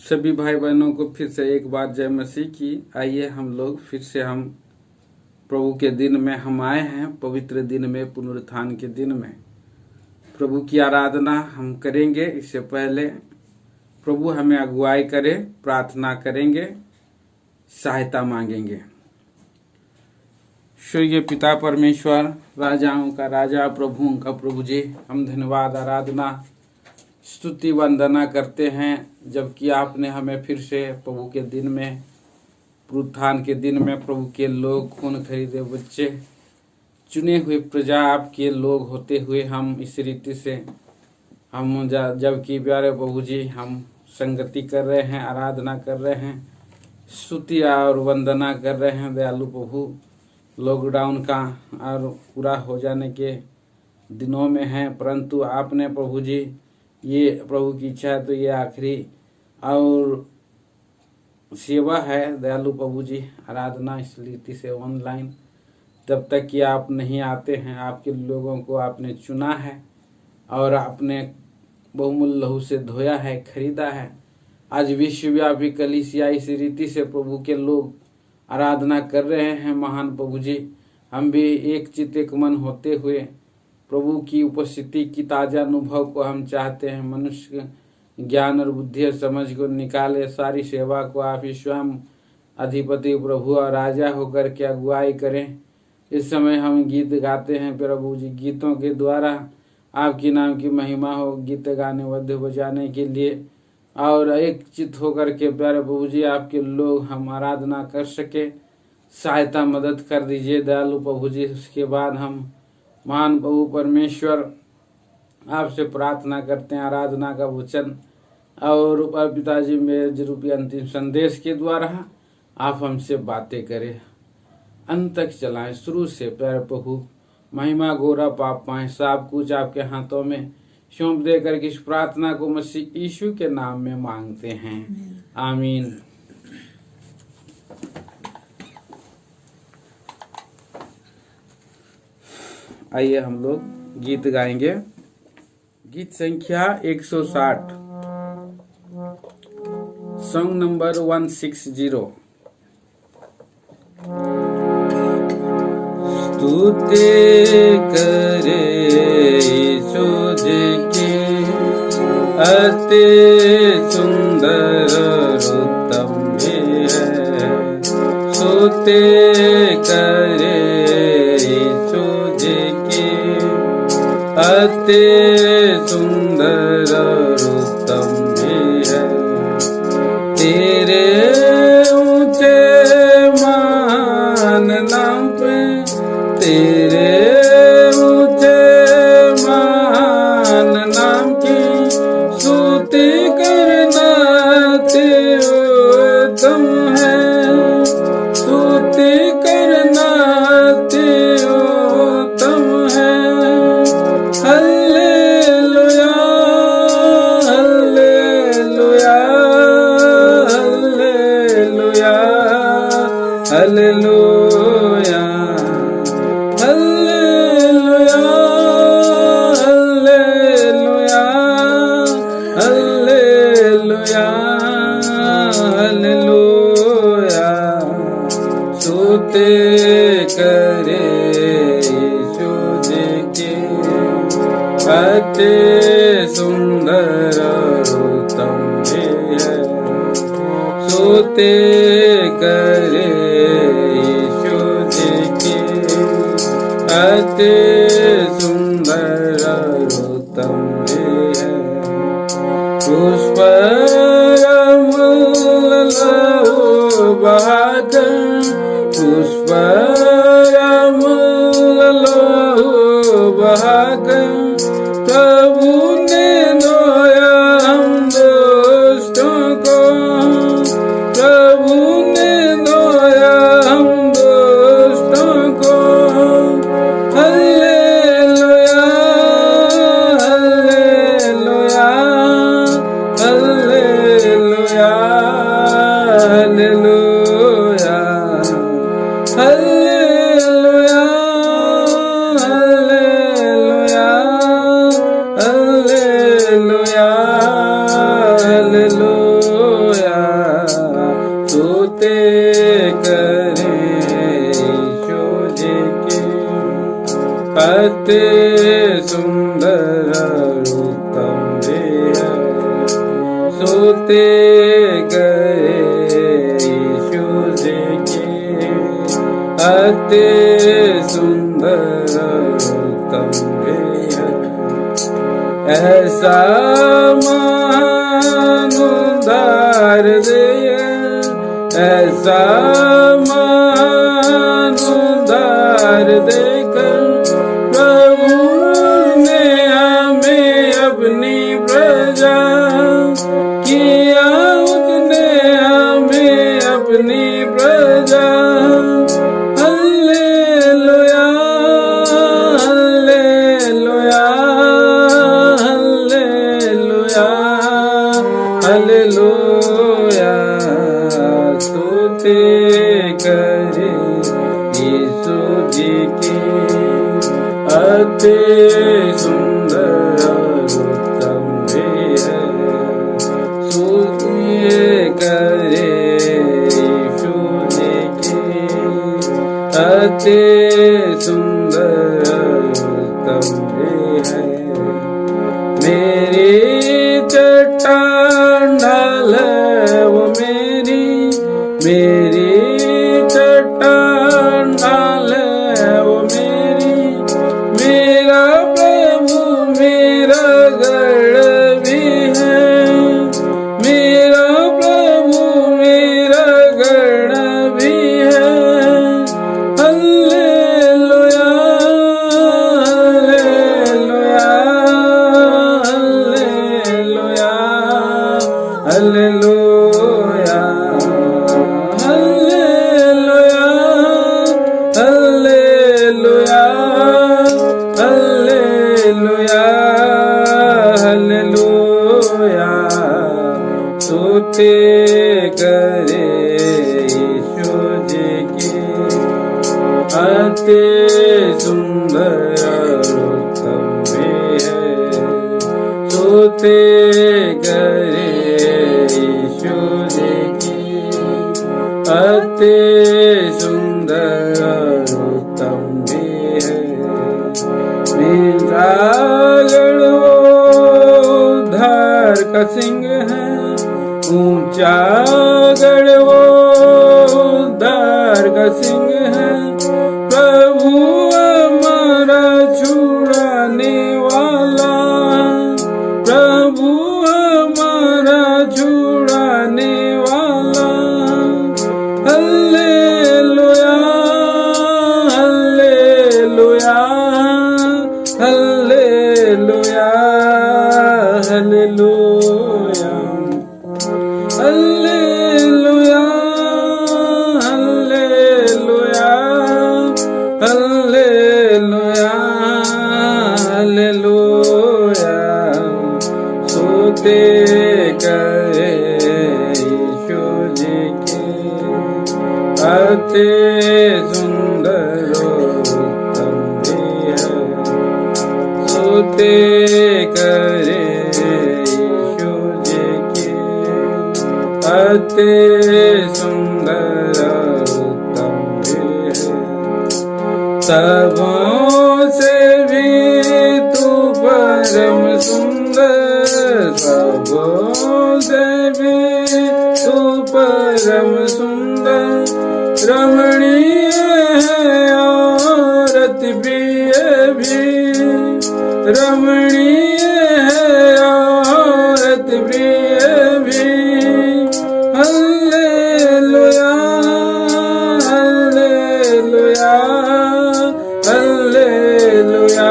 सभी भाई बहनों को फिर से एक बार जय मसीह की। आइए हम लोग फिर से हम प्रभु के दिन में हम आए हैं, पवित्र दिन में, पुनरुत्थान के दिन में प्रभु की आराधना हम करेंगे। इससे पहले प्रभु हमें अगुवाई करे, प्रार्थना करेंगे, सहायता मांगेंगे। स्वर्गीय पिता परमेश्वर, राजाओं का राजा, प्रभुओं का प्रभु जी, हम धन्यवाद, आराधना, स्तुति, वंदना करते हैं जबकि आपने हमें फिर से प्रभु के दिन में, पुनरुत्थान के दिन में, प्रभु के लोग, खून खरीदे बच्चे, चुने हुए प्रजा, आपके लोग होते हुए हम इस रीति से हम जबकि प्यारे प्रभु जी हम संगति कर रहे हैं, आराधना कर रहे हैं, स्तुति और वंदना कर रहे हैं। दयालु प्रभु, लॉकडाउन का और पूरा हो जाने के दिनों में हैं, परंतु आपने प्रभु जी ये प्रभु की इच्छा है तो ये आखिरी और सेवा है। दयालु प्रभु जी, आराधना इस रीति से ऑनलाइन तब तक कि आप नहीं आते हैं, आपके लोगों को आपने चुना है और आपने बहुमूल्य लहू से धोया है, खरीदा है। आज विश्वव्यापी कलीसिया इस रीति से प्रभु के लोग आराधना कर रहे हैं। महान प्रभु जी, हम भी एक चित्त एक मन होते हुए प्रभु की उपस्थिति की ताजा अनुभव को हम चाहते हैं। मनुष्य ज्ञान और बुद्धि और समझ को निकाले, सारी सेवा को आप ही स्वयं अधिपति, प्रभु और राजा होकर के अगुवाई करें। इस समय हम गीत गाते हैं प्रभु जी, गीतों के द्वारा आपके नाम की महिमा हो, गीत गाने, वाद्य बजाने के लिए और एक चित्त होकर के प्यारे प्रभु जी आपके लोग हम आराधना कर सके। सहायता मदद कर दीजिए दयालु प्रभु जी। उसके बाद हम महान प्रभु परमेश्वर आपसे प्रार्थना करते हैं, आराधना का वचन और पिताजी मेरे रूपी अंतिम संदेश के द्वारा आप हमसे बातें करें, अंत तक चलाएं, शुरू से प्यारे प्रभु। महिमा गोरा पाप पाए, सब कुछ आपके हाथों में सौंप देकर के इस प्रार्थना को मसीह यीशु के नाम में मांगते हैं, आमीन। आइए हम लोग गीत गाएंगे। गीत संख्या 160, सॉन्ग नंबर 160। स्तुति करे यीशु जी की, अति सुंदर उत्तम भी है। स्तुति करे यीशु जी की, अति सुंदर उत्तम भी है। तेरे ऊंचे मान नाम पे, तेरे ऊंचे मान नाम की स्तुति करना अति उत्तम है। स्तुति करना अति उत्तम है। Hallelujah, hallelujah, hallelujah, hallelujah, hallelujah, hallelujah, hallelujah, hallelujah. स्तुति करे यीशु जी की, अति सुंदर उत्तम भी है। स्तुति करे यीशु जी की, अति सुंदर उत्तम भी है। पुष्प लहू बहाकर, पुष्प लहू बहाकर प्रभु ने धोया हम दुष्टों को, प्रभु ने धोया हम दुष्टों को। हालेलुया, हालेलुया, हालेलुया, हालेलुया, अति सुंदर उत्तम भी है। सोते करे यीशु जी की अति सुंदर उत्तम भी है। ऐसा महान उद्धार दिया, ऐसा महान उद्धार देकर प्रभु ने हमें अपनी प्रजा किया, उसने हमें अपनी प्रजा। Hallelujah hallelujah hallelujah hallelujah. स्तुति करे यीशु जी की अति सुंदर उत्तम भी है। स्तुति करे यीशु जी की अति सुंदर उत्तम भी है। मेरी चट्टान ढाल वो मेरी चट्टान ढाल वो मेरी, मेरा प्रभु मेरा गढ़ भी है, मेरा प्रभु मेरा गढ़ भी है। Hallelujah hallelujah hallelujah hallelujah hallelujah hallelujah hallelujah. स्तुति करे यीशु जी की अति सुंदर उत्तम भी है। स्तुति करे यीशु जी की अति सुंदर उत्तम भी है। मेरा गढ़ वो उद्धार का सिंह है, ऊंचा गढ़ वो उद्धार का सिंह है। प्रभु हमारा छुड़ाने वाला, प्रभु हमारा छुड़ाने वाला। Hallelujah hallelujah hallelujah hallelujah hallelujah hallelujah hallelujah hallelujah. स्तुति करे यीशु जी की अति सुंदर उत्तम भी है। स्तुति करे यीशु जी की अति सुंदर उत्तम भी है। सबों से भी तू परम सुंदर, सबों से भी तू परम सुंदर। रमणीय है और अति प्रिय भी, रमणीय है और अति प्रिय भी। Hallelujah hallelujah hallelujah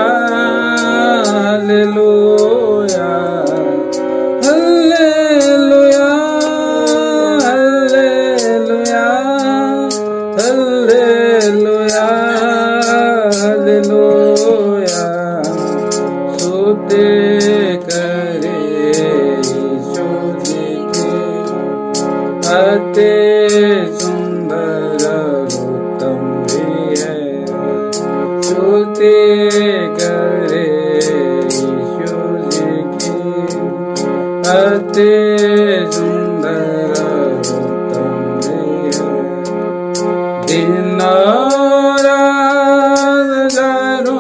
hallelujah hallelujah hallelujah hallelujah hallelujah. स्तुति करे यीशु जी की अति सुंदर उत्तम भी है। स्तुति करे यीशु जी की अति सुंदर उत्तम भी है। दिन रात हजारों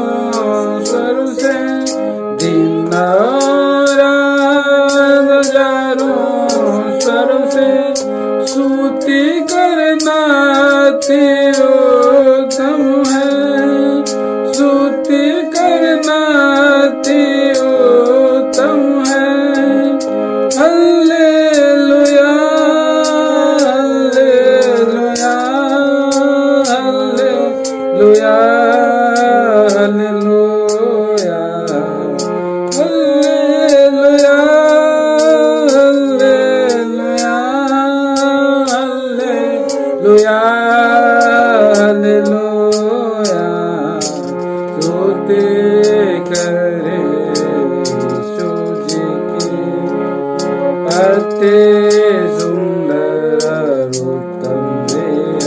अति सुंदर उत्तम देह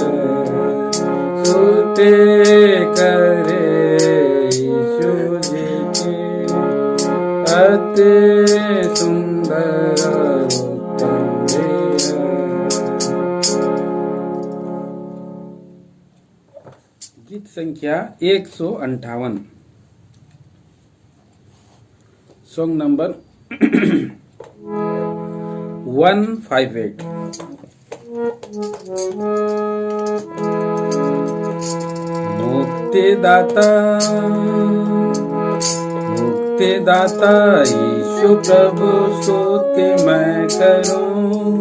स्तुति करे यीशु जी की। अति सुंदर उत्तम देह। गीत संख्या 158, सॉन्ग नंबर 158। मुक्तिदाता मुक्तिदाता यीशु प्रभु स्तुति मैं करूं।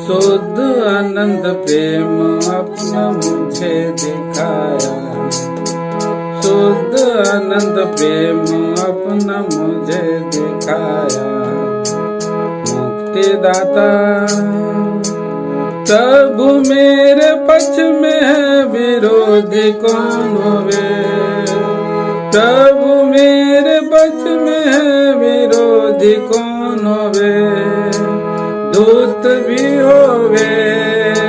शुद्ध आनंद प्रेम अपना मुझे दिखाया। शुद्ध आनंद प्रेम अपना मुझे दिखाया। मुक्तिदाता प्रभु मेरे पक्ष में है, विरोधी कौन होवे। प्रभु मेरे पक्ष में है, विरोधी कौन होवे। दूत भी होवे,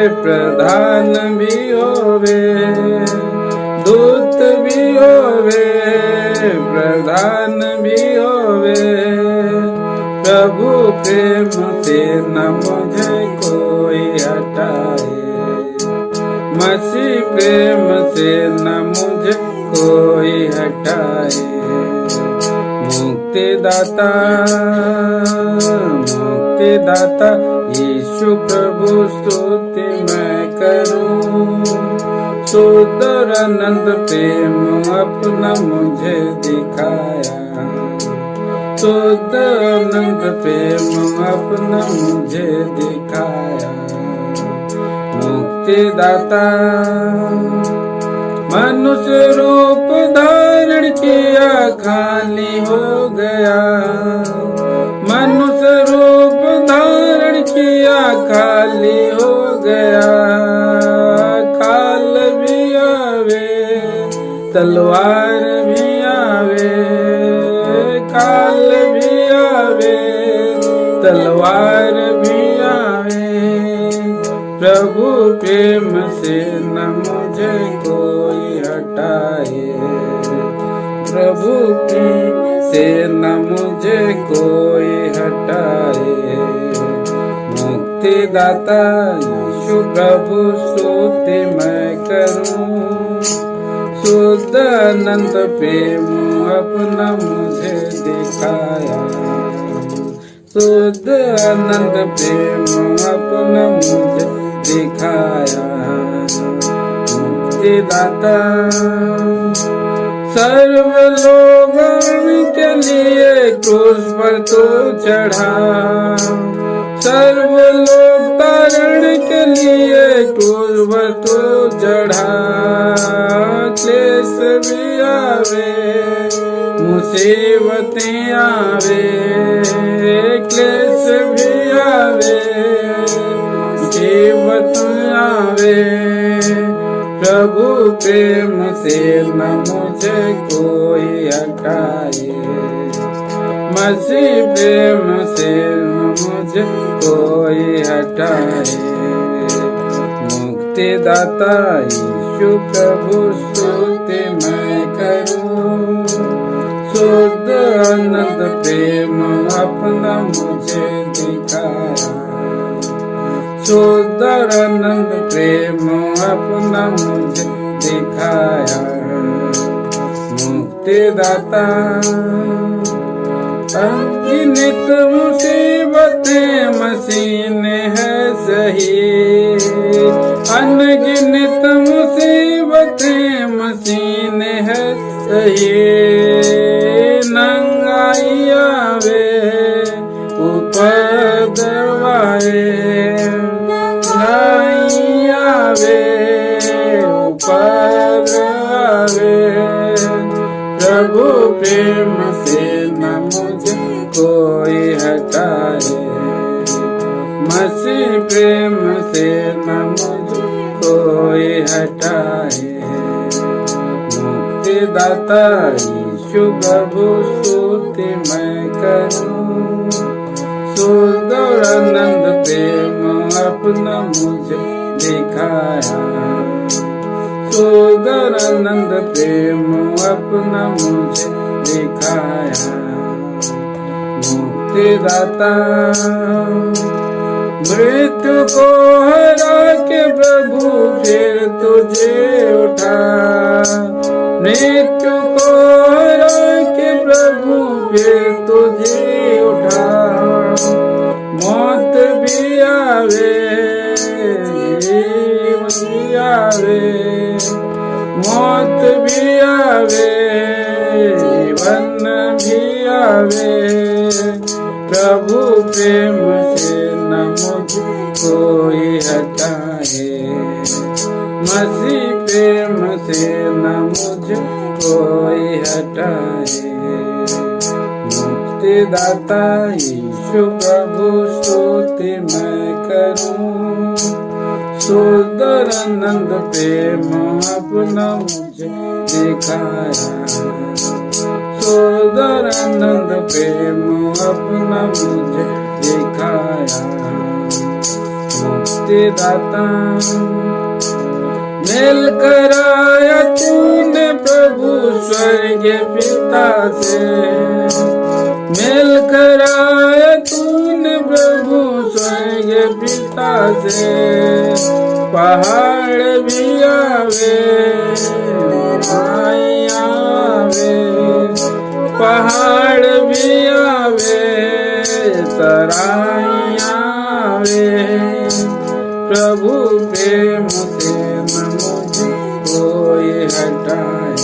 प्रधान भी होवे। दूत भी होवे, प्रधान भी होवे। प्रभु प्रेम से न मुझे कोई हटाए। मसीह प्रेम से न मुझे कोई हटाए। मुक्तिदाता मुक्तिदाता यीशु प्रभु स्तुति मैं करूं। शुद्ध आनंद प्रेम अपना मुझे दिखाया। शुद्ध आनंद प्रेम अपना मुझे दिखाया। मुक्तिदाता मनुष्य रूप धारण किया, खाली हो गया। मनुष्य रूप धारण किया, खाली हो गया। काल भी आवे, तलवार भी आवे। काल भी आवे, तलवार भी आवे। प्रभु प्रेम से न मुझे कोई हटाए। प्रभु प्रेम से न मुझे कोई हटाए। मुक्तिदाता यीशु प्रभु स्तुति मैं करूं। शुद्ध आनंद प्रेम अपना मुझे दिखाया। शुद्ध आनंद प्रेम अपना मुझे दिखाया। मुक्तिदाता सर्व लोगों के लिए क्रूस पर तो चढ़ा। सर्व लोग तारण के लिए क्रूस पर तो चढ़ा। क्लेश भी आवे, मुसीबतें आवे। क्लेश भी आवे, मुसीबतें आवे। प्रभु प्रेम से न मुझे कोई हटाए। मसीह प्रेम से न मुझे कोई हटाए। मुक्तिदाता यीशु प्रभु स्तुति मैं करूं। शुद्ध आनंद प्रेम अपना मुझे दिखाया। शुद्ध आनंद प्रेम अपना मुझे दिखाया। मुक्तिदाता अनगिनत मुसीबतें मसीह ने है सही। अनगिनत मुसीबतें मसीह ने है सही। नंगाई आवे, उपद्रव आए। नंगाई आवे, उपद्रव आवे। प्रभु प्रेम से न मुझे कोई हटाए। मसीह प्रेम से न मुझे कोई हटाए। मुक्तिदाता यीशु प्रभु स्तुति मैं करूं। सुंदर आनंद प्रेम अपना मुझे दिखाया, सुंदर आनंद प्रेम अपना मुझे दिखाया। मुक्तिदाता मृत्यु को हरा के प्रभु फिर तुझे उठा, मृत्यु को हरा के प्रभु फिर तुझे उठा। मौत भी आवे जीवन भी आवे, मौत भी आवे जीवन भी आवे। प्रभु प्रेम से न मुझे कोई हटाए, मसीह प्रेम से न मुझे कोई हटाए। मुक्तिदाता यीशु प्रभु स्तुति मैं करूं, सुंदर आनंद प्रेम अपना मुझे दिखाया, सुंदर आनंद प्रेम अपना मुझे दिखाया। मुक्तिदाता मेल कराया तूने प्रभु स्वर्ग पिता से, मेल कराया तूने प्रभु स्वर्ग पिता से। पहाड़ भी आवे आवे, पहाड़ भी आवे तराई आवे। प्रभु प्रेम से न मुझे कोई हटाए,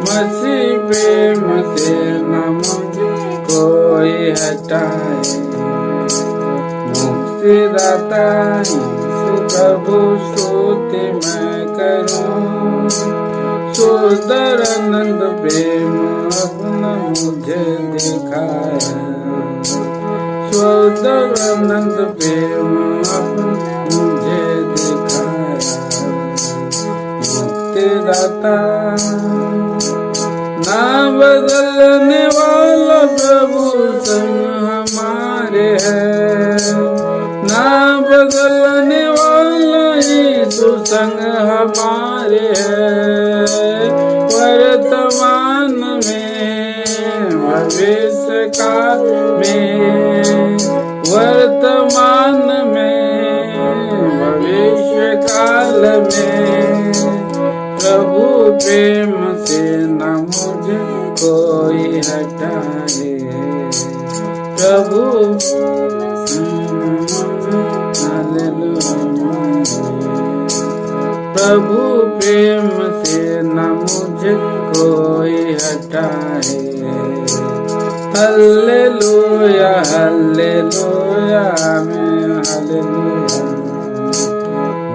मसीह प्रेम से न मुझे कोई हटाए। मुक्तिदाता यीशु प्रभु स्तुति मैं करूं, सुंदर आनंद प्रेम अपना मुझे दिखाया, सुंदर आनंद प्रेम अपना मुझे दिखाया। मुक्तिदाता ना बदलने वाला प्रभु संग हमारे है, ना बदलने वाला यीशु संग हमारे है। वर्तमान में भविष्य काल में, वर्तमान में भविष्य काल में। प्रभु प्रेम से न मुझे कोई हटाए, प्रभु प्रभु प्रेम से न मुझे कोई हटाए। हालेलुया हालेलुया आमीन हालेलुया।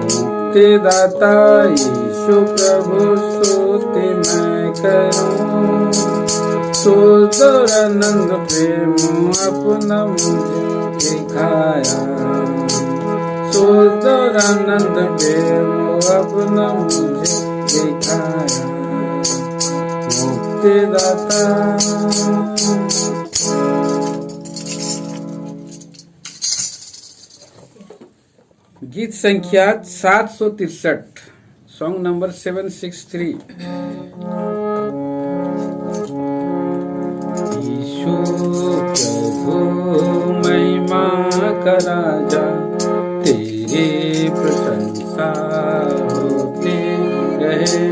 मुक्तिदाता यीशु प्रभु स्तुति मैं करूं, सुंदर आनंद प्रेम अपना मुझे दिखाया, सुंदर आनंद प्रेम अपना मुझे दिखाया। मुक्तिदाता गीत संख्या 763, सॉन्ग नंबर 763। यीशु प्रभु महिमा का राजा, तेरी प्रशंसा होती रहे।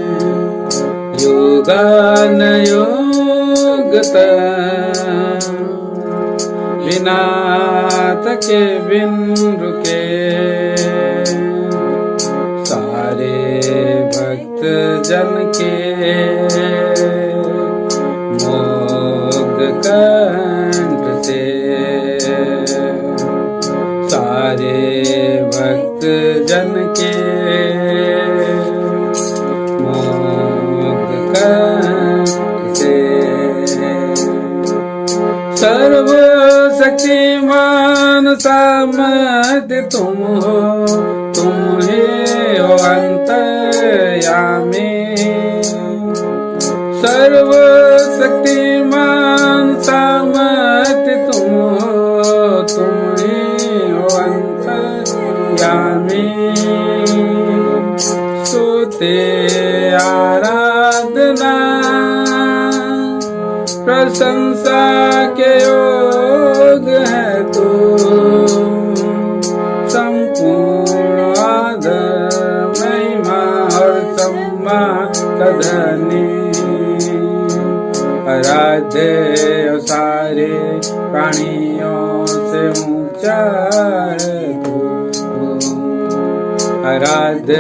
योगानुयोगता बिना थके बिन रुके, सारे भक्त जन के मोग कंठ से, सारे भक्त जन के मोग कंठ से। सर्व शक्तिमान सामर्थ्य तुम हो, तुम ही हो अंतर्यामी। सर्व शक्तिमान सामर्थ्य तुम हो, यामी स्तुति आराधना प्रशंसा के योग है तू संपूर्ण आदर महिमा और सम्मान का धनी आराध्य सारे प्राणियों से ऊंचा है तू आराध्य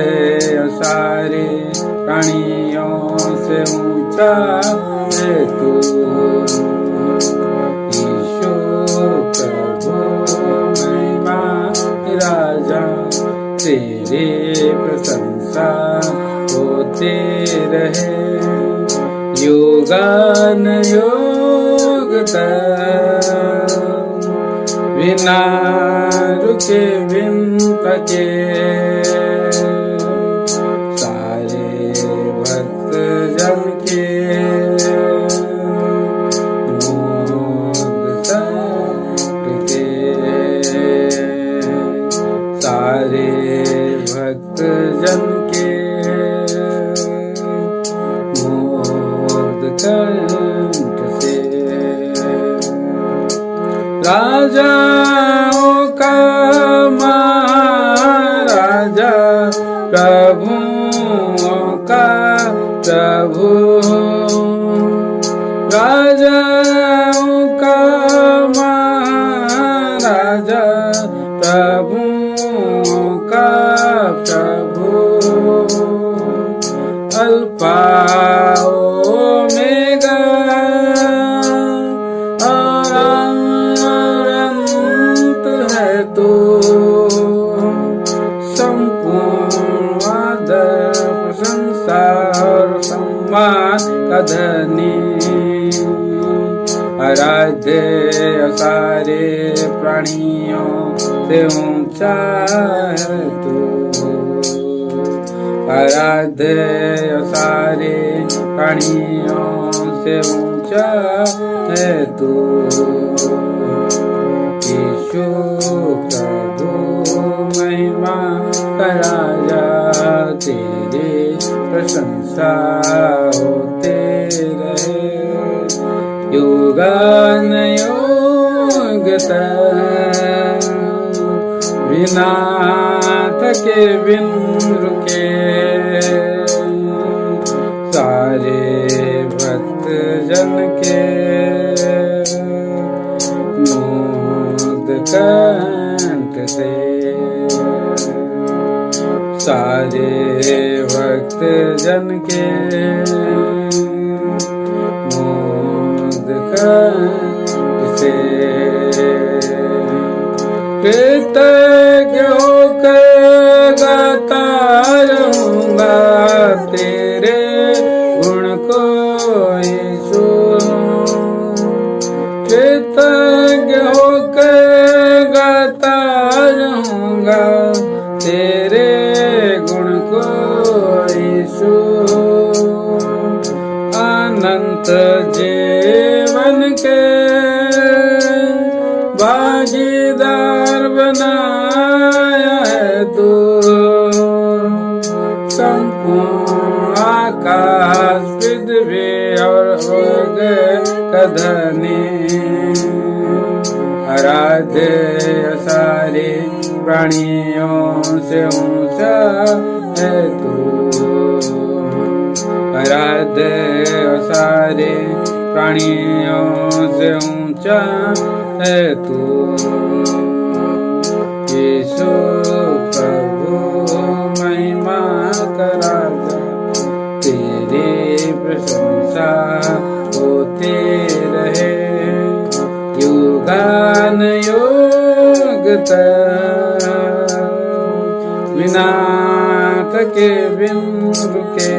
सारे प्राणियों से ऊंचा है तू ईशु प्रभु महिमा राजा तेरे प्रशंसा होते रहे युगान योग बिना रुके बिन थके सारे भक्त जन के मोद के सारे भक्त जन के कंठ से राजाओं का महाराजा प्रभुओं का प्रभु राजाओं का महाराजा प्रभुओं का प्रभु अल्फा धनी आराध्य सारे प्राणियों से ऊंचा है तू आराध्य सारे प्राणियों से ऊंचा है तू यीशु प्रभु महिमा का राजा तेरे प्रशंसा होते रहे युगान योग बिना थके बिन रुके सारे भक्त जन के मोद कंठ से सारे भक्त जन के मोद कंठ से कृतज्ञ होकर गाता रहूंगा तेरे गुण को यीशु कृतज्ञ होकर गाता रहूंगा तेरे गुण को यीशु अनंत जीवन के भागीदार बनाया है तू संपूर्ण आकाश पृथ्वी और धनी आराध्य सारे प्राणियों से ऊंचा है तू आराध्य सारे प्राणियों से ऊंचा है तू यीशु प्रभु महिमा का राजा तेरी प्रशंसा होते रहे युगान योग बिना थके बिन रुके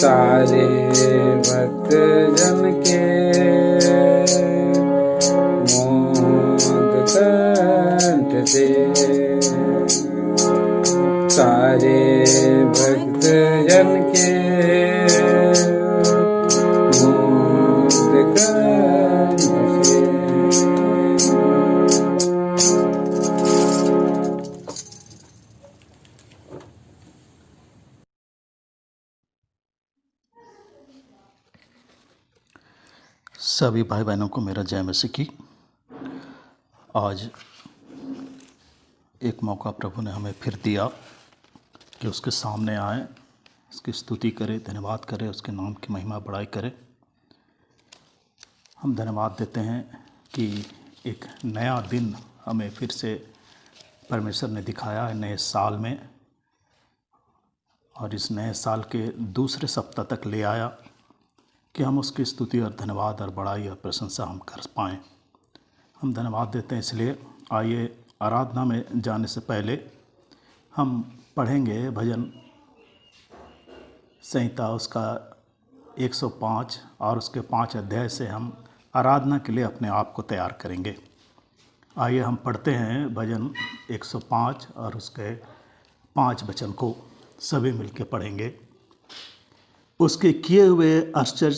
सारे भक्त जन के मोद कंठ से सारे भक्त जन के मोद कंठ से सभी भाई बहनों को मेरा जय मसीह की। आज एक मौका प्रभु ने हमें फिर दिया कि उसके सामने आए, उसकी स्तुति करें, धन्यवाद करें, उसके नाम की महिमा बढ़ाई करें। हम धन्यवाद देते हैं कि एक नया दिन हमें फिर से परमेश्वर ने दिखाया है नए साल में, और इस नए साल के दूसरे सप्ताह तक ले आया कि हम उसकी स्तुति और धन्यवाद और बड़ाई और प्रशंसा हम कर पाएँ। हम धन्यवाद देते हैं। इसलिए आइए आराधना में जाने से पहले हम पढ़ेंगे भजन संहिता उसका 105 और उसके 5 अध्याय से हम आराधना के लिए अपने आप को तैयार करेंगे। आइए हम पढ़ते हैं भजन 105 और उसके 5 वचन को सभी मिलकर पढ़ेंगे। उसके किए हुए आश्चर्य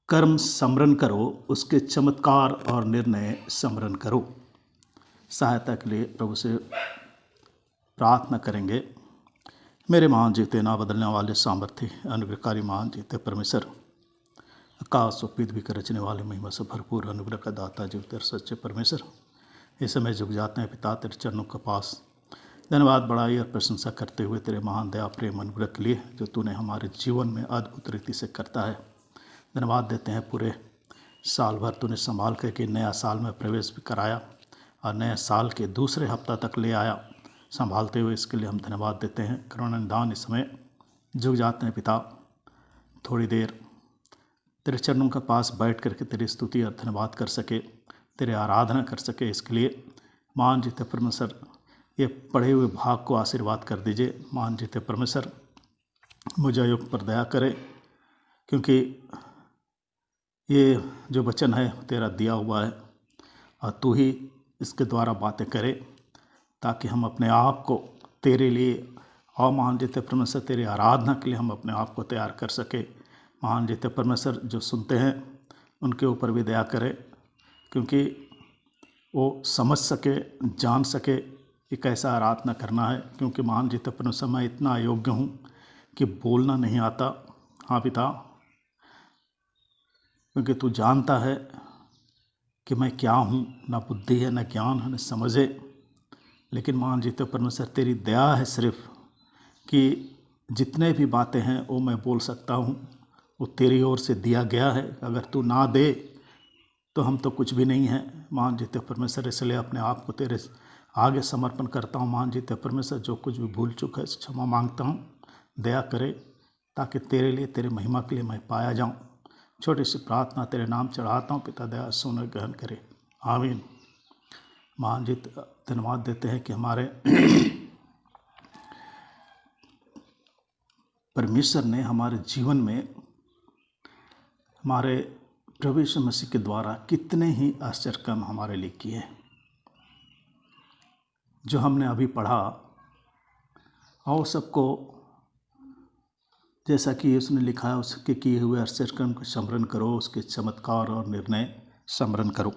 कर्म स्मरण करो, उसके चमत्कार और निर्णय स्मरण करो। सहायता के लिए प्रभु से प्रार्थना करेंगे। मेरे महान जीते, ना बदलने वाले, सामर्थ्य अनुग्रहकारी महान जीते परमेश्वर, आकाश और पृथ्वी के रचने वाले, महिमा से भरपूर अनुग्रह का दाता जीवते सच्चे परमेश्वर, इस समय झुक जाते हैं पिता तेरे चरणों के पास, धन्यवाद बड़ाई और प्रशंसा करते हुए तेरे महान दया प्रेम अनुग्रह के लिए जो तूने हमारे जीवन में अद्भुत रीति से करता है। धन्यवाद देते हैं पूरे साल भर तूने संभाल करके नया साल में प्रवेश भी कराया और नए साल के दूसरे हफ्ता तक ले आया संभालते हुए, इसके लिए हम धन्यवाद देते हैं। करुणा निदान इस समय झुक जाते हैं पिता, थोड़ी देर तेरे चरणों के पास बैठ करके तेरी स्तुति और धन्यवाद कर सके, तेरे आराधना कर सके। इसके लिए महान जीते परमेश्वर ये पढ़े हुए भाग को आशीर्वाद कर दीजिए। महान जीते परमेश्वर मुझे अयुक्त पर दया करे, क्योंकि ये जो वचन है तेरा दिया हुआ है और तू ही इसके द्वारा बातें करे, ताकि हम अपने आप को तेरे लिए और महान जीते परमेश्वर तेरी आराधना के लिए हम अपने आप को तैयार कर सके। महान जीते परमेश्वर जो सुनते हैं उनके ऊपर भी दया करे, क्योंकि वो समझ सके, जान सके कि कैसा आराधना करना है। क्योंकि महान जीते परमेश्वर मैं इतना अयोग्य हूँ कि बोलना नहीं आता। हाँ पिता, क्योंकि तू जानता है कि मैं क्या हूँ, ना बुद्धि है, ना ज्ञान है, ना समझ है। लेकिन महान जीते परमेश्वर तेरी दया है सिर्फ कि जितने भी बातें हैं वो मैं बोल सकता हूँ, वो तेरी ओर से दिया गया है। अगर तू ना दे तो हम तो कुछ भी नहीं हैं। महान जीते परमेश्वर इसलिए अपने आप को तेरे आगे समर्पण करता हूँ। महान जीते परमेश्वर जो कुछ भी भूल चुका है क्षमा मांगता हूँ, दया करे, ताकि तेरे लिए तेरे महिमा के लिए मैं पाया जाऊँ। छोटी सी प्रार्थना तेरे नाम चढ़ाता हूँ पिता, दया सुन ग्रहण करे, आमीन। महान जीत धन्यवाद देते हैं कि हमारे परमेश्वर ने हमारे जीवन में हमारे प्रभु यीशु मसीह के द्वारा कितने ही आश्चर्य काम हमारे लिए किए हैं। जो हमने अभी पढ़ा और सबको जैसा कि उसने लिखा है, उसके किए हुए आश्चर्य कर्म को स्मरण करो, उसके चमत्कार और निर्णय स्मरण करो।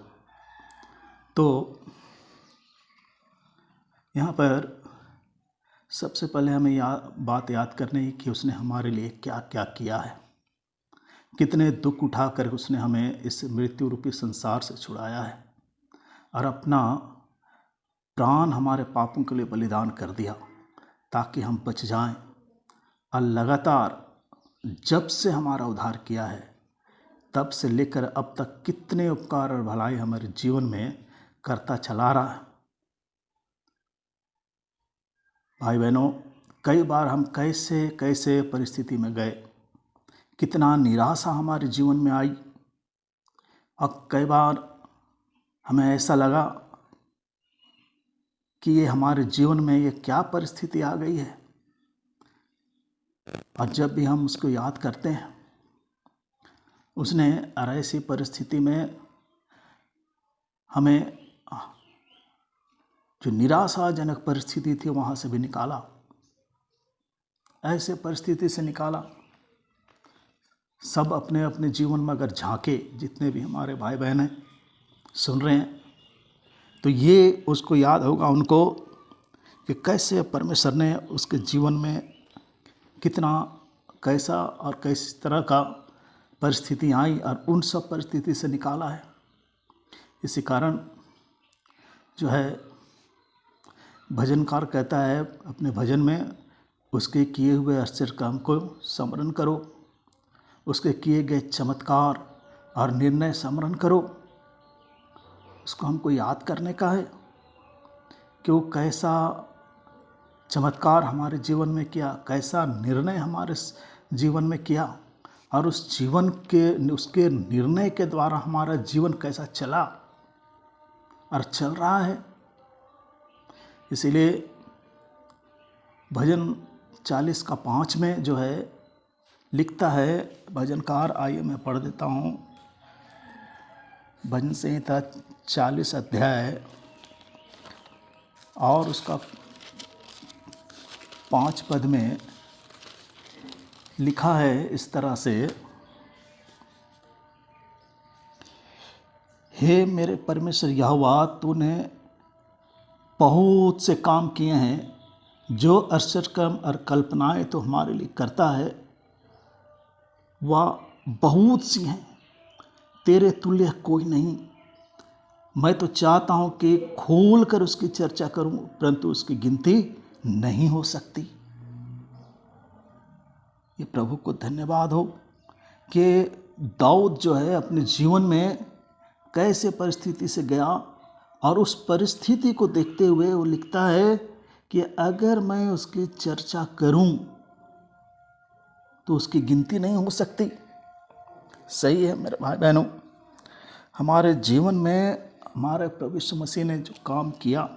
तो यहाँ पर सबसे पहले हमें बात याद करनी है कि उसने हमारे लिए क्या क्या किया है, कितने दुख उठाकर उसने हमें इस मृत्यु रूपी संसार से छुड़ाया है और अपना प्राण हमारे पापों के लिए बलिदान कर दिया ताकि हम बच जाएं। और लगातार जब से हमारा उद्धार किया है तब से लेकर अब तक कितने उपकार और भलाई हमारे जीवन में करता चला रहा है। भाई बहनों, कई बार हम कैसे कैसे परिस्थिति में गए, कितना निराशा हमारे जीवन में आई, और कई बार हमें ऐसा लगा कि ये हमारे जीवन में ये क्या परिस्थिति आ गई है। और जब भी हम उसको याद करते हैं, उसने ऐसी परिस्थिति में हमें जो निराशाजनक परिस्थिति थी वहाँ से भी निकाला, ऐसे परिस्थिति से निकाला। सब अपने अपने जीवन में अगर झांके, जितने भी हमारे भाई बहन हैं सुन रहे हैं, तो ये उसको याद होगा उनको कि कैसे परमेश्वर ने उसके जीवन में कितना कैसा और किस तरह का परिस्थिति आई और उन सब परिस्थिति से निकाला है। इसी कारण जो है भजनकार कहता है अपने भजन में, उसके किए हुए आश्चर्य काम को स्मरण करो, उसके किए गए चमत्कार और निर्णय स्मरण करो। उसको हमको याद करने का है कि वो कैसा चमत्कार हमारे जीवन में किया, कैसा निर्णय हमारे जीवन में किया, और उस जीवन के उसके निर्णय के द्वारा हमारा जीवन कैसा चला और चल रहा है। इसीलिए भजन 40:5 में जो है लिखता है भजनकार, आइए मैं पढ़ देता हूँ। भजन संहिता 40 अध्याय और उसका 5 पद में लिखा है इस तरह से, हे मेरे परमेश्वर यहोवा, तूने बहुत से काम किए हैं, जो आश्चर्य कर्म और कल्पनाएं तो हमारे लिए करता है वह बहुत सी हैं, तेरे तुल्य कोई नहीं। मैं तो चाहता हूँ कि खोल कर उसकी चर्चा करूँ, परंतु उसकी गिनती नहीं हो सकती। ये प्रभु को धन्यवाद हो कि दाऊद जो है अपने जीवन में कैसे परिस्थिति से गया, और उस परिस्थिति को देखते हुए वो लिखता है कि अगर मैं उसकी चर्चा करूं तो उसकी गिनती नहीं हो सकती। सही है मेरे भाई बहनों, हमारे जीवन में हमारे प्रभु यीशु मसीह ने जो काम किया,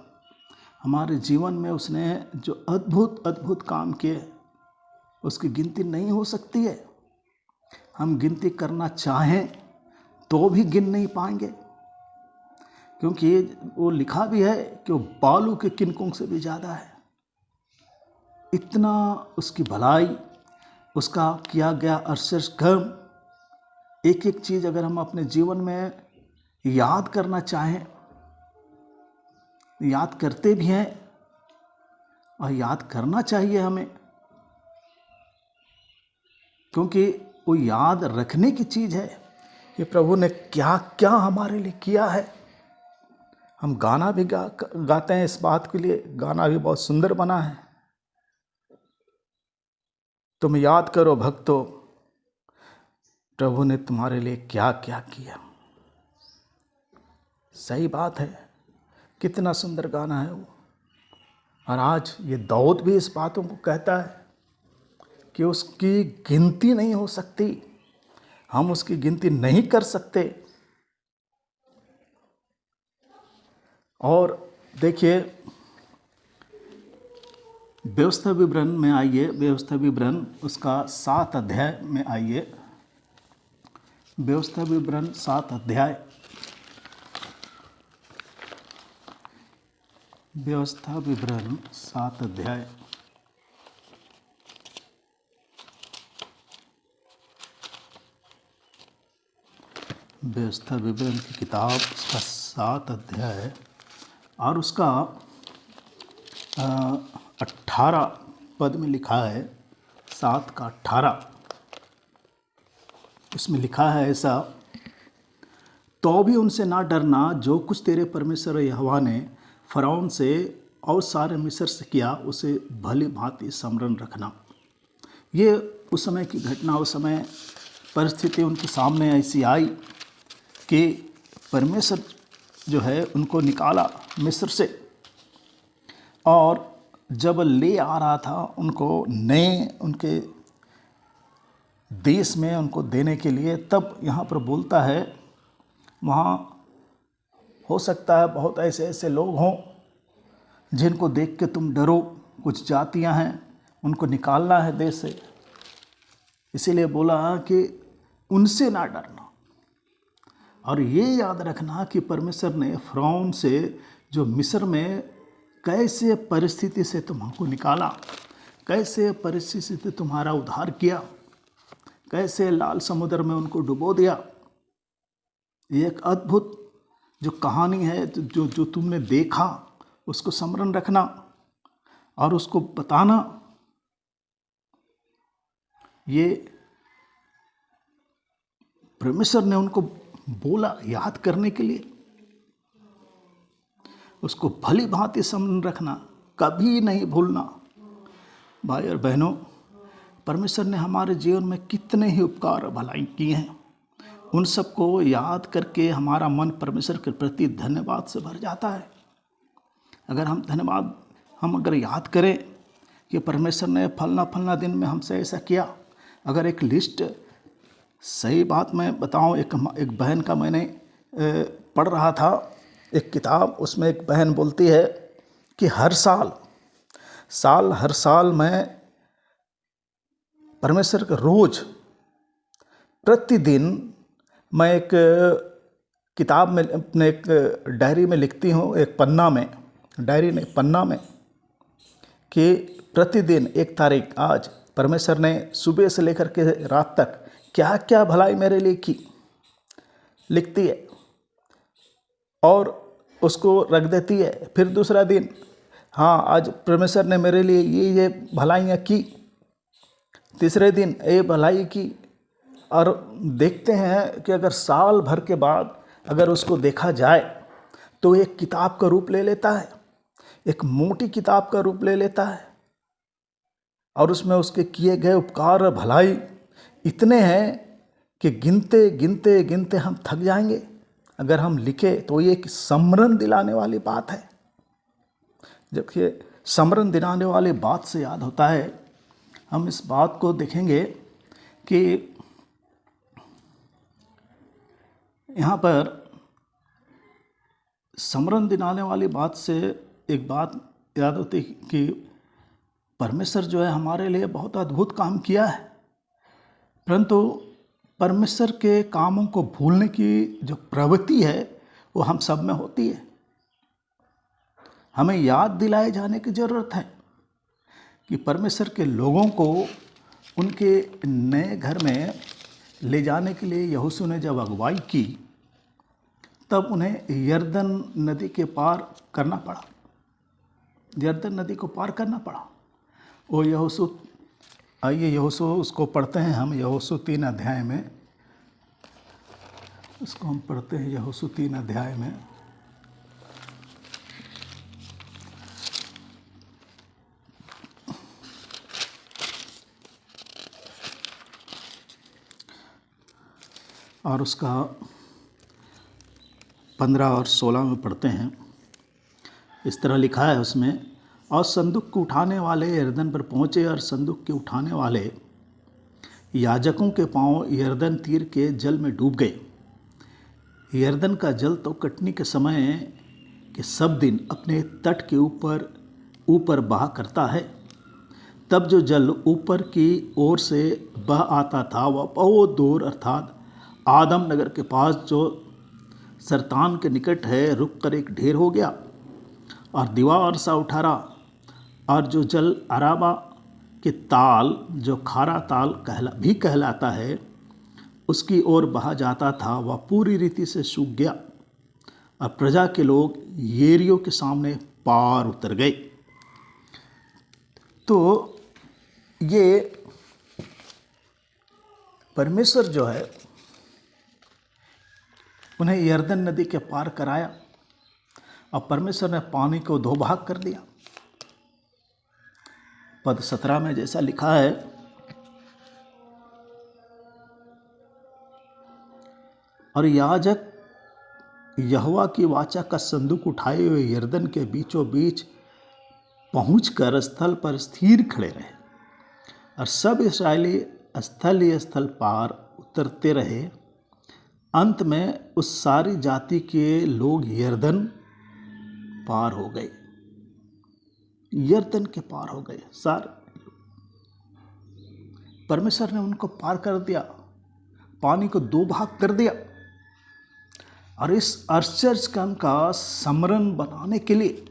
हमारे जीवन में उसने जो अद्भुत अद्भुत काम किए, उसकी गिनती नहीं हो सकती है। हम गिनती करना चाहें तो भी गिन नहीं पाएंगे, क्योंकि वो लिखा भी है कि वो बालू के किनकों से भी ज़्यादा है। इतना उसकी भलाई, उसका किया गया आश्चर्य कर्म, एक एक चीज़ अगर हम अपने जीवन में याद करना चाहें, याद करते भी हैं और याद करना चाहिए हमें, क्योंकि वो याद रखने की चीज़ है कि प्रभु ने क्या क्या हमारे लिए किया है। हम गाना भी गाते हैं इस बात के लिए, गाना भी बहुत सुंदर बना है, तुम याद करो भक्तों, प्रभु ने तुम्हारे लिए क्या क्या किया। सही बात है, कितना सुंदर गाना है वो। और आज ये दाऊद भी इस बातों को कहता है कि उसकी गिनती नहीं हो सकती, हम उसकी गिनती नहीं कर सकते। और देखिए व्यवस्था विवरण में आइए, व्यवस्था विवरण उसका 7 अध्याय में आइए। व्यवस्था विवरण 7 अध्याय, व्यवस्था विवरण 7 अध्याय व्यवस्था विवरण की किताब उसका 7 अध्याय और उसका 18 पद में लिखा है, 7 का 18, इसमें लिखा है ऐसा, तो भी उनसे ना डरना जो कुछ तेरे परमेश्वर यहोवा ने फरौन से और सारे मिस्र से किया, उसे भली भांति स्मरण रखना। ये उस समय की घटना, उस समय परिस्थिति उनके सामने ऐसी आई कि परमेश्वर जो है उनको निकाला मिस्र से, और जब ले आ रहा था उनको नए उनके देश में उनको देने के लिए, तब यहाँ पर बोलता है, वहाँ हो सकता है बहुत ऐसे ऐसे लोग हों जिनको देख के तुम डरो, कुछ जातियाँ हैं उनको निकालना है देश से, इसीलिए बोला कि उनसे ना डरना। और ये याद रखना कि परमेश्वर ने फरौन से जो मिस्र में कैसे परिस्थिति से तुमको निकाला, कैसे परिस्थिति से तुम्हारा उद्धार किया, कैसे लाल समुद्र में उनको डुबो दिया। ये एक अद्भुत जो कहानी है, जो तुमने देखा उसको स्मरण रखना और उसको बताना। ये परमेश्वर ने उनको बोला याद करने के लिए, उसको भली भांति स्मरण रखना, कभी नहीं भूलना। भाई और बहनों, परमेश्वर ने हमारे जीवन में कितने ही उपकार और भलाई किए हैं, उन सबको याद करके हमारा मन परमेश्वर के प्रति धन्यवाद से भर जाता है। अगर हम अगर याद करें कि परमेश्वर ने फलना फलना दिन में हमसे ऐसा किया, अगर एक लिस्ट, सही बात मैं बताऊं, एक बहन का मैंने पढ़ रहा था एक किताब, उसमें एक बहन बोलती है कि हर साल मैं परमेश्वर का रोज प्रतिदिन मैं एक किताब में अपने एक डायरी में लिखती हूँ, एक पन्ना में, डायरी नहीं पन्ना में, कि प्रतिदिन 1 तारीख आज परमेश्वर ने सुबह से लेकर के रात तक क्या क्या भलाई मेरे लिए की, लिखती है और उसको रख देती है। फिर दूसरा दिन, हाँ आज परमेश्वर ने मेरे लिए ये भलाइयाँ की, तीसरे दिन ये भलाई की। और देखते हैं कि अगर साल भर के बाद अगर उसको देखा जाए तो एक किताब का रूप ले लेता है, एक मोटी किताब का रूप ले लेता है, और उसमें उसके किए गए उपकार और भलाई इतने हैं कि गिनते गिनते गिनते हम थक जाएंगे। अगर हम लिखे तो ये एक स्मरण दिलाने वाली बात है। देखिए, स्मरण दिलाने वाली बात से याद होता है, हम इस बात को देखेंगे कि यहाँ पर स्मरण दिलाने वाली बात से एक बात याद होती है कि परमेश्वर जो है हमारे लिए बहुत अद्भुत काम किया है, परंतु परमेश्वर के कामों को भूलने की जो प्रवृत्ति है वो हम सब में होती है। हमें याद दिलाए जाने की ज़रूरत है कि परमेश्वर के लोगों को उनके नए घर में ले जाने के लिए यहोशू ने जब अगुवाई की, तब उन्हें यरदन नदी के पार करना पड़ा, यरदन नदी को पार करना पड़ा। वो यहोशू, आइए यहोशू उसको पढ़ते हैं हम, यहोशू 3 अध्याय में, उसको हम पढ़ते हैं यहोशू 3 अध्याय में। और उसका 15 और 16 में पढ़ते हैं। इस तरह लिखा है उसमें, और संदूक को उठाने वाले यरदन पर पहुँचे, और संदूक के उठाने वाले याजकों के पांव यरदन तीर के जल में डूब गए। यरदन का जल तो कटनी के समय के सब दिन अपने तट के ऊपर बहा करता है। तब जो जल ऊपर की ओर से बह आता था वह बहुत दूर, अर्थात आदम नगर के पास जो सरतान के निकट है, रुक कर एक ढेर हो गया और दीवार सा उठा रहा। और जो जल अराबा के ताल, जो खारा ताल कहलाता है, उसकी ओर बहा जाता था, वह पूरी रीति से सूख गया और प्रजा के लोग येरियो के सामने पार उतर गए। तो ये परमेश्वर जो है उन्हें यरदन नदी के पार कराया, और परमेश्वर ने पानी को 2 भाग कर दिया। पद 17 में जैसा लिखा है, और याजक यहोवा की वाचा का संदूक उठाए हुए यरदन के बीचों बीच पहुंचकर स्थल पर स्थिर खड़े रहे, और सब इस्राएली स्थल ही स्थल पार उतरते रहे। अंत में उस सारी जाति के लोग यरदन पार हो गए, यरदन के पार हो गए सारे। परमेश्वर ने उनको पार कर दिया, पानी को 2 भाग कर दिया। और इस आश्चर्य काम का स्मरण बनाने के लिए,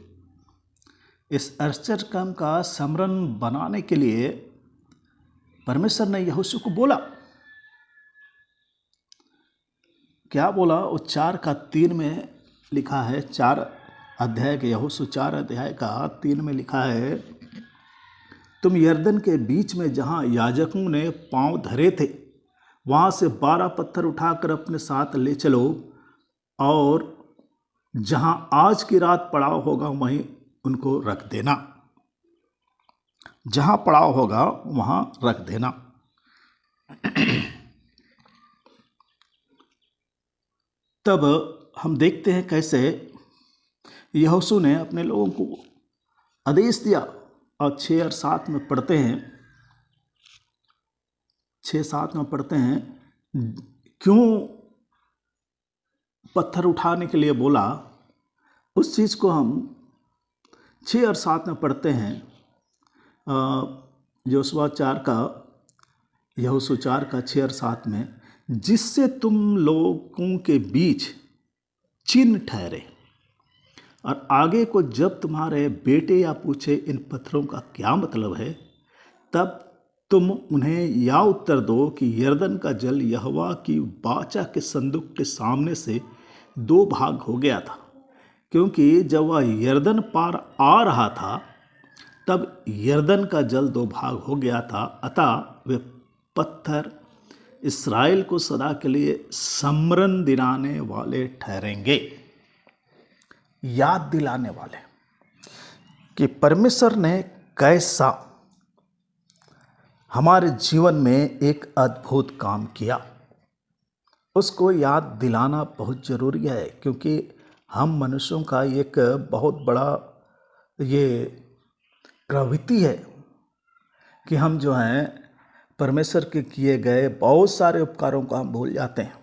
इस आश्चर्य काम का स्मरण बनाने के लिए परमेश्वर ने यहोशू को बोला। क्या बोला? वो 4:3 में लिखा है, 4 अध्याय के यहोशू 4 अध्याय का 3 में लिखा है, तुम यरदन के बीच में जहाँ याजकों ने पांव धरे थे वहाँ से 12 पत्थर उठाकर अपने साथ ले चलो और जहाँ आज की रात पड़ाव होगा वहीं उनको रख देना। जहाँ पड़ाव होगा वहाँ रख देना। तब हम देखते हैं कैसे यहोशू ने अपने लोगों को आदेश दिया, और 6 और 7 में पढ़ते हैं, 6-7 में पढ़ते हैं, क्यों पत्थर उठाने के लिए बोला। उस चीज़ को हम 6 और 7 में पढ़ते हैं, यहोशू 4 का 6 और 7 में, जिससे तुम लोगों के बीच चिन्ह ठहरे, और आगे को जब तुम्हारे बेटे या पूछे इन पत्थरों का क्या मतलब है, तब तुम उन्हें या उत्तर दो कि यरदन का जल यहोवा की वाचा के संदूक के सामने से 2 भाग हो गया था, क्योंकि जब वह यरदन पार आ रहा था तब यरदन का जल 2 भाग हो गया था। अतः वे पत्थर इस्राएल को सदा के लिए स्मरण दिलाने वाले ठहरेंगे, याद दिलाने वाले कि परमेश्वर ने कैसा हमारे जीवन में एक अद्भुत काम किया। उसको याद दिलाना बहुत ज़रूरी है, क्योंकि हम मनुष्यों का एक बहुत बड़ा ये प्रवृत्ति है कि हम जो हैं परमेश्वर के किए गए बहुत सारे उपकारों को हम भूल जाते हैं,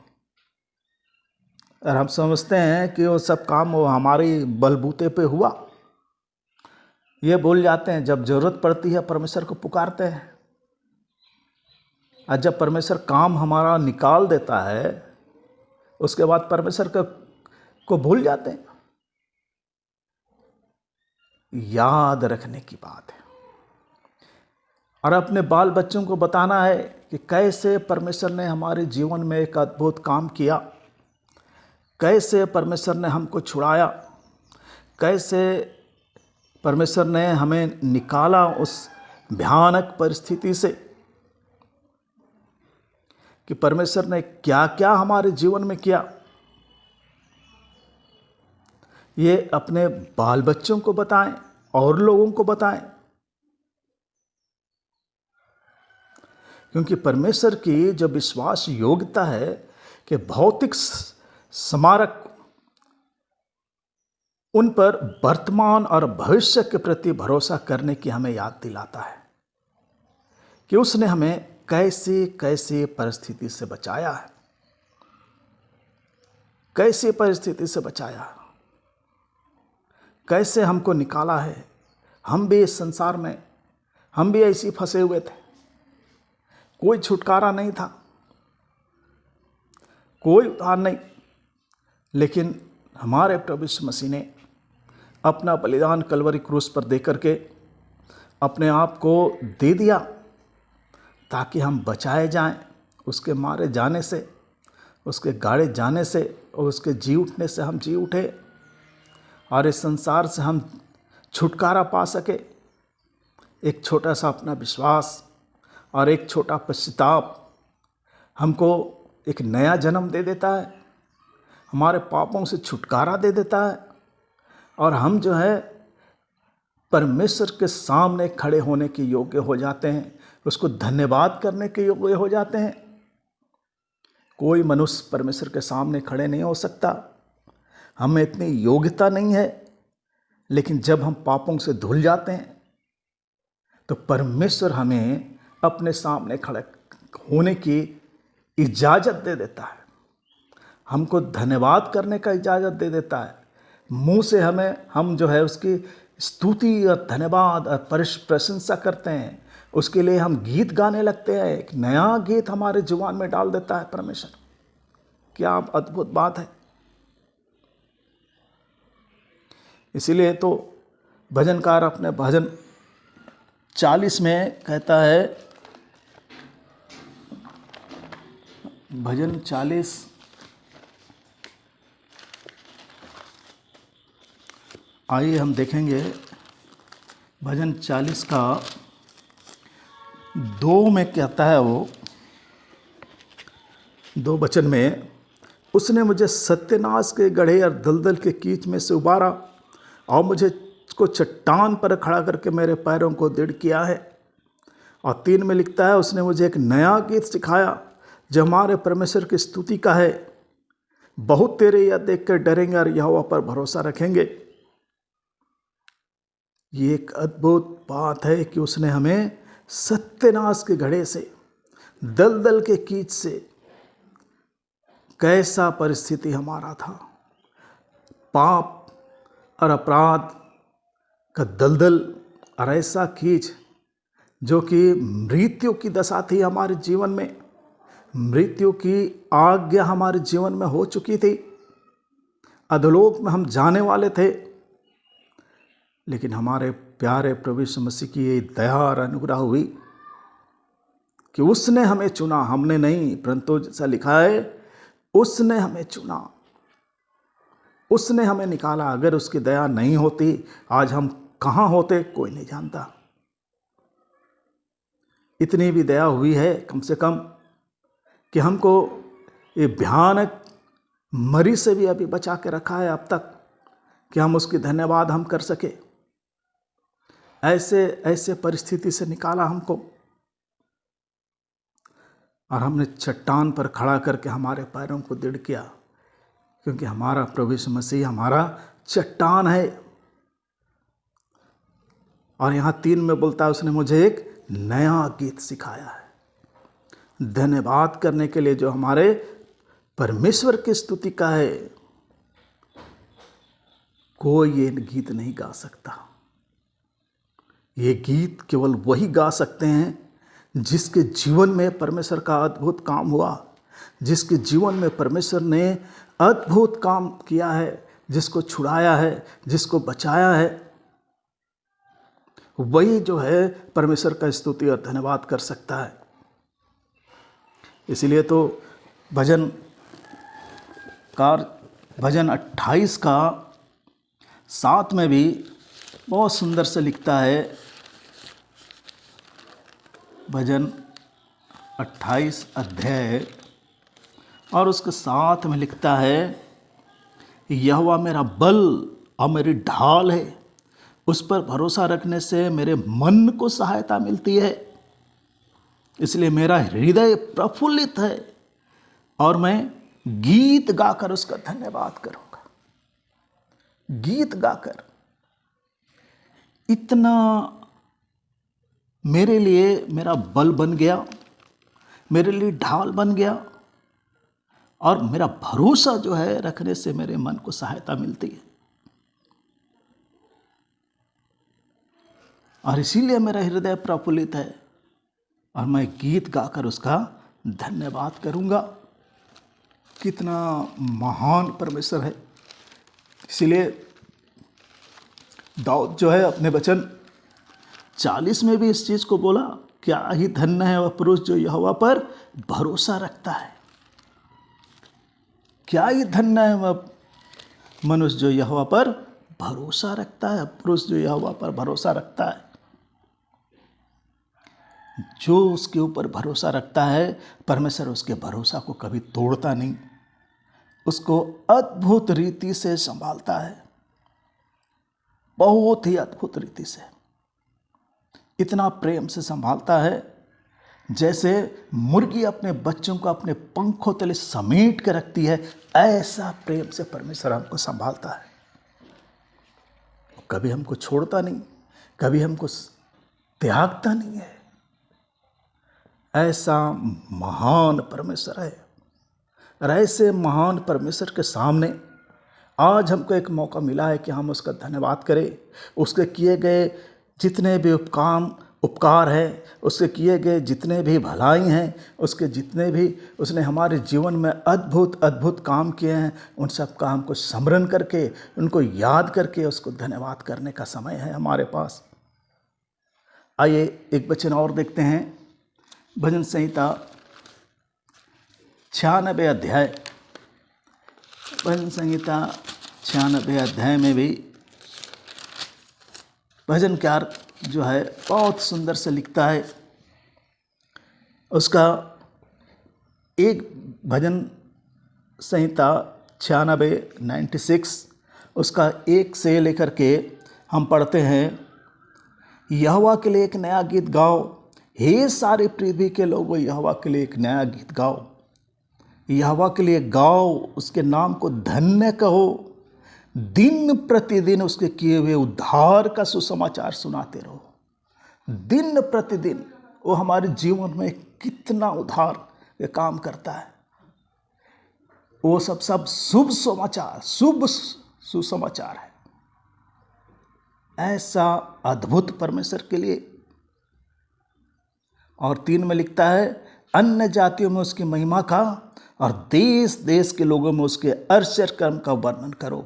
और हम समझते हैं कि वो सब काम वो हमारे बलबूते पे हुआ। ये भूल जाते हैं जब ज़रूरत पड़ती है परमेश्वर को पुकारते हैं, और जब परमेश्वर काम हमारा निकाल देता है उसके बाद परमेश्वर को भूल जाते हैं। याद रखने की बात है, और अपने बाल बच्चों को बताना है कि कैसे परमेश्वर ने हमारे जीवन में एक अद्भुत काम किया, कैसे परमेश्वर ने हमको छुड़ाया, कैसे परमेश्वर ने हमें निकाला उस भयानक परिस्थिति से, कि परमेश्वर ने क्या क्या हमारे जीवन में किया। ये अपने बाल बच्चों को बताएं और लोगों को बताएं, क्योंकि परमेश्वर की जो विश्वास योग्यता है कि भौतिक स्मारक उन पर वर्तमान और भविष्य के प्रति भरोसा करने की हमें याद दिलाता है कि उसने हमें कैसे कैसे परिस्थिति से बचाया है, कैसे परिस्थिति से बचाया है, कैसे हमको निकाला है। हम भी इस संसार में हम भी ऐसे फंसे हुए थे, कोई छुटकारा नहीं था, कोई उद्धार नहीं, लेकिन हमारे प्रभु यीशु मसीह ने अपना बलिदान कलवरी क्रूस पर दे करके अपने आप को दे दिया ताकि हम बचाए जाएं, उसके मारे जाने से, उसके गाड़े जाने से और उसके जी उठने से हम जी उठे, और इस संसार से हम छुटकारा पा सके। एक छोटा सा अपना विश्वास और एक छोटा पश्चाताप हमको एक नया जन्म दे देता है, हमारे पापों से छुटकारा दे देता है, और हम जो है परमेश्वर के सामने खड़े होने के योग्य हो जाते हैं, उसको धन्यवाद करने के योग्य हो जाते हैं। कोई मनुष्य परमेश्वर के सामने खड़े नहीं हो सकता, हमें इतनी योग्यता नहीं है, लेकिन जब हम पापों से धुल जाते हैं तो परमेश्वर हमें अपने सामने खड़े होने की इजाज़त दे देता है, हमको धन्यवाद करने का इजाज़त दे देता है। मुंह से हम जो है उसकी स्तुति और धन्यवाद और प्रशंसा करते हैं, उसके लिए हम गीत गाने लगते हैं, एक नया गीत हमारे जुबान में डाल देता है परमेश्वर। क्या अद्भुत बात है। इसीलिए तो भजनकार अपने भजन 40 में कहता है, भजन 40 आइए हम देखेंगे, भजन 40 का 2 में कहता है वो, 2 वचन में, उसने मुझे सत्यानाश के गड्ढे और दलदल के कीच में से उबारा और मुझे को चट्टान पर खड़ा करके मेरे पैरों को दृढ़ किया है। और 3 में लिखता है, उसने मुझे एक नया गीत सिखाया जो हमारे परमेश्वर की स्तुति का है। बहुत तेरे यह देख कर डरेंगे और यहोवा पर भरोसा रखेंगे। ये एक अद्भुत बात है कि उसने हमें सत्यानाश के घड़े से, दलदल के कीच से, कैसा परिस्थिति हमारा था, पाप और अपराध का दलदल और ऐसा कीच जो कि मृत्यु की दशा थी हमारे जीवन में, मृत्यु की आज्ञा हमारे जीवन में हो चुकी थी, अधोलोक में हम जाने वाले थे। लेकिन हमारे प्यारे प्रभु यीशु मसीह की ये दया और अनुग्रह हुई कि उसने हमें चुना, हमने नहीं, परंतु जैसा लिखा है उसने हमें चुना, उसने हमें निकाला। अगर उसकी दया नहीं होती आज हम कहाँ होते कोई नहीं जानता। इतनी भी दया हुई है कम से कम कि हमको ये भयानक मरी से भी अभी बचा के रखा है अब तक, कि हम उसकी धन्यवाद हम कर सके। ऐसे परिस्थिति से निकाला हमको, और हमने चट्टान पर खड़ा करके हमारे पैरों को दृढ़ किया, क्योंकि हमारा प्रभु यीशु मसीह हमारा चट्टान है। और यहाँ 3 में बोलता है, उसने मुझे एक नया गीत सिखाया है धन्यवाद करने के लिए, जो हमारे परमेश्वर की स्तुति का है। कोई ये गीत नहीं गा सकता। ये गीत केवल वही गा सकते हैं जिसके जीवन में परमेश्वर का अद्भुत काम हुआ, जिसके जीवन में परमेश्वर ने अद्भुत काम किया है, जिसको छुड़ाया है, जिसको बचाया है। वही जो है परमेश्वर का स्तुति और धन्यवाद कर सकता है। इसीलिए तो भजन 28 का 7 में भी बहुत सुंदर से लिखता है। भजन 28 अध्याय और उसके 7 में लिखता है, यहोवा मेरा बल और मेरी ढाल है, उस पर भरोसा रखने से मेरे मन को सहायता मिलती है। इसलिए मेरा हृदय प्रफुल्लित है और मैं गीत गाकर उसका धन्यवाद करूंगा। गीत गाकर, इतना मेरे लिए मेरा बल बन गया, मेरे लिए ढाल बन गया, और मेरा भरोसा जो है रखने से मेरे मन को सहायता मिलती है। और इसीलिए मेरा हृदय प्रफुल्लित है और मैं गीत गाकर उसका धन्यवाद करूंगा। कितना महान परमेश्वर है। इसीलिए दाऊद जो है अपने वचन 40 में भी इस चीज़ को बोला, क्या ही धन्य है वह पुरुष जो यहोवा पर भरोसा रखता है। क्या ही धन्य है वह मनुष्य जो यहोवा पर भरोसा रखता है, पुरुष जो यहोवा पर भरोसा रखता है। जो उसके ऊपर भरोसा रखता है, परमेश्वर उसके भरोसा को कभी तोड़ता नहीं, उसको अद्भुत रीति से संभालता है, बहुत ही अद्भुत रीति से। इतना प्रेम से संभालता है जैसे मुर्गी अपने बच्चों को अपने पंखों तले समेट के रखती है, ऐसा प्रेम से परमेश्वर हमको संभालता है। कभी हमको छोड़ता नहीं, कभी हमको त्यागता नहीं है। ऐसा महान परमेश्वर है। और ऐसे महान परमेश्वर के सामने आज हमको एक मौका मिला है कि हम उसका धन्यवाद करें। उसके किए गए जितने भी उपकार है, उसके किए गए जितने भी भलाई हैं, उसके जितने भी उसने हमारे जीवन में अद्भुत अद्भुत काम किए हैं, उन सब का हमको स्मरण करके, उनको याद करके उसको धन्यवाद करने का समय है हमारे पास। आइए एक वचन और देखते हैं। भजन संहिता 96 अध्याय, भजन संहिता 96 अध्याय में भी भजनकार जो है बहुत सुंदर से लिखता है। उसका एक भजन संहिता 96 उसका 1 से लेकर के हम पढ़ते हैं, यहोवा के लिए एक नया गीत गाओ, हे सारे पृथ्वी के लोगों, यहोवा के लिए एक नया गीत गाओ। यहोवा के लिए गाओ, उसके नाम को धन्य कहो, दिन प्रतिदिन उसके किए हुए उद्धार का सुसमाचार सुनाते रहो। दिन प्रतिदिन वो हमारे जीवन में कितना उद्धार के काम करता है। वो सब शुभ समाचार, शुभ सुसमाचार है। ऐसा अद्भुत परमेश्वर के लिए। और 3 में लिखता है, अन्य जातियों में उसकी महिमा का और देश देश के लोगों में उसके आश्चर्य कर्म का वर्णन करो,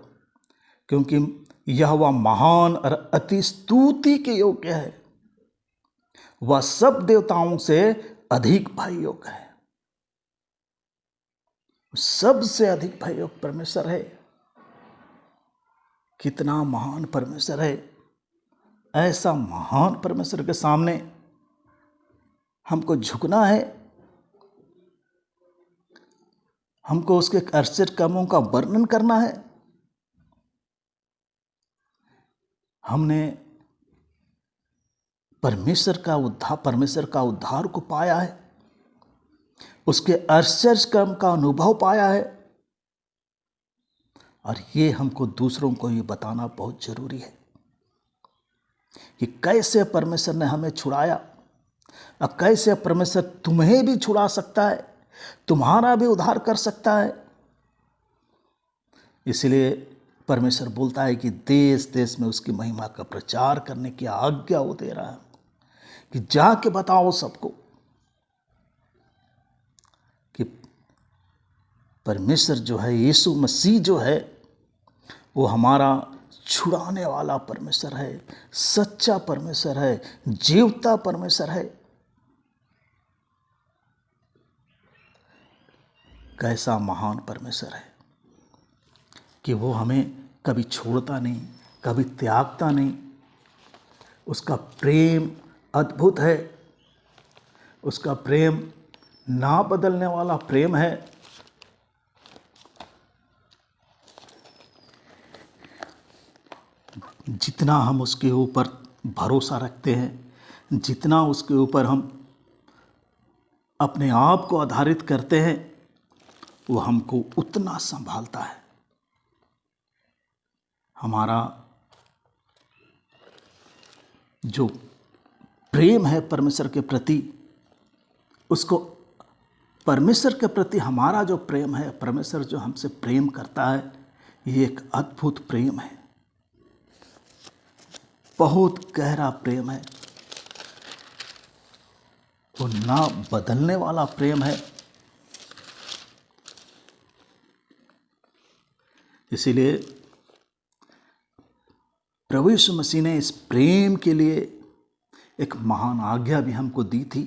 क्योंकि यहोवा महान और अति स्तुति के योग्य है, वह सब देवताओं से अधिक भय योग्य है। सबसे अधिक भय योग्य परमेश्वर है। कितना महान परमेश्वर है। ऐसा महान परमेश्वर के सामने हमको झुकना है, हमको उसके आश्चर्य कर्मों का वर्णन करना है। हमने परमेश्वर का उद्धार को पाया है, उसके आश्चर्य कर्म का अनुभव पाया है, और ये हमको दूसरों को ये बताना बहुत जरूरी है कि कैसे परमेश्वर ने हमें छुड़ाया और कैसे परमेश्वर तुम्हें भी छुड़ा सकता है, तुम्हारा भी उद्धार कर सकता है। इसलिए परमेश्वर बोलता है कि देश देश में उसकी महिमा का प्रचार करने की आज्ञा वो दे रहा है कि जाके बताओ सबको कि परमेश्वर जो है, यीशु मसीह जो है, वो हमारा छुड़ाने वाला परमेश्वर है, सच्चा परमेश्वर है, जीवता परमेश्वर है। कैसा महान परमेश्वर है कि वो हमें कभी छोड़ता नहीं, कभी त्यागता नहीं। उसका प्रेम अद्भुत है, उसका प्रेम ना बदलने वाला प्रेम है। जितना हम उसके ऊपर भरोसा रखते हैं, जितना उसके ऊपर हम अपने आप को आधारित करते हैं, वो हमको उतना संभालता है। हमारा जो प्रेम है परमेश्वर के प्रति, उसको परमेश्वर के प्रति हमारा जो प्रेम है, परमेश्वर जो हमसे प्रेम करता है, ये एक अद्भुत प्रेम है, बहुत गहरा प्रेम है। वो ना बदलने वाला प्रेम है। इसीलिए प्रभु यीशु मसीह ने इस प्रेम के लिए एक महान आज्ञा भी हमको दी थी।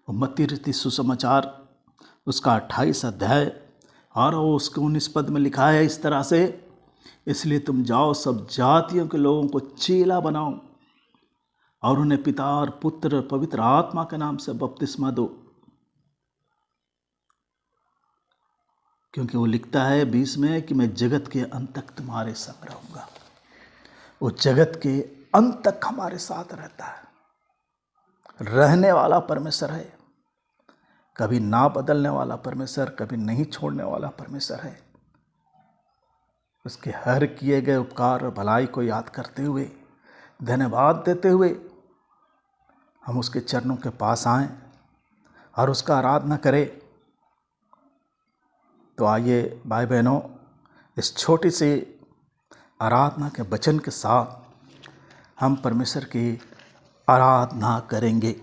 मत्ती रचित सुसमाचार उसका 28 अध्याय और उसके 19 पद में लिखा है इस तरह से, इसलिए तुम जाओ, सब जातियों के लोगों को चेला बनाओ और उन्हें पिता और पुत्र और पवित्र आत्मा के नाम से बपतिस्मा दो। क्योंकि वो लिखता है 20 में कि मैं जगत के अंत तक तुम्हारे संग रहूँगा। वो जगत के अंत तक हमारे साथ रहता है, रहने वाला परमेश्वर है, कभी ना बदलने वाला परमेश्वर, कभी नहीं छोड़ने वाला परमेश्वर है। उसके हर किए गए उपकार और भलाई को याद करते हुए, धन्यवाद देते हुए हम उसके चरणों के पास आएं और उसका आराधना करें। तो आइए भाई बहनों, इस छोटी सी आराधना के वचन के साथ हम परमेश्वर की आराधना करेंगे।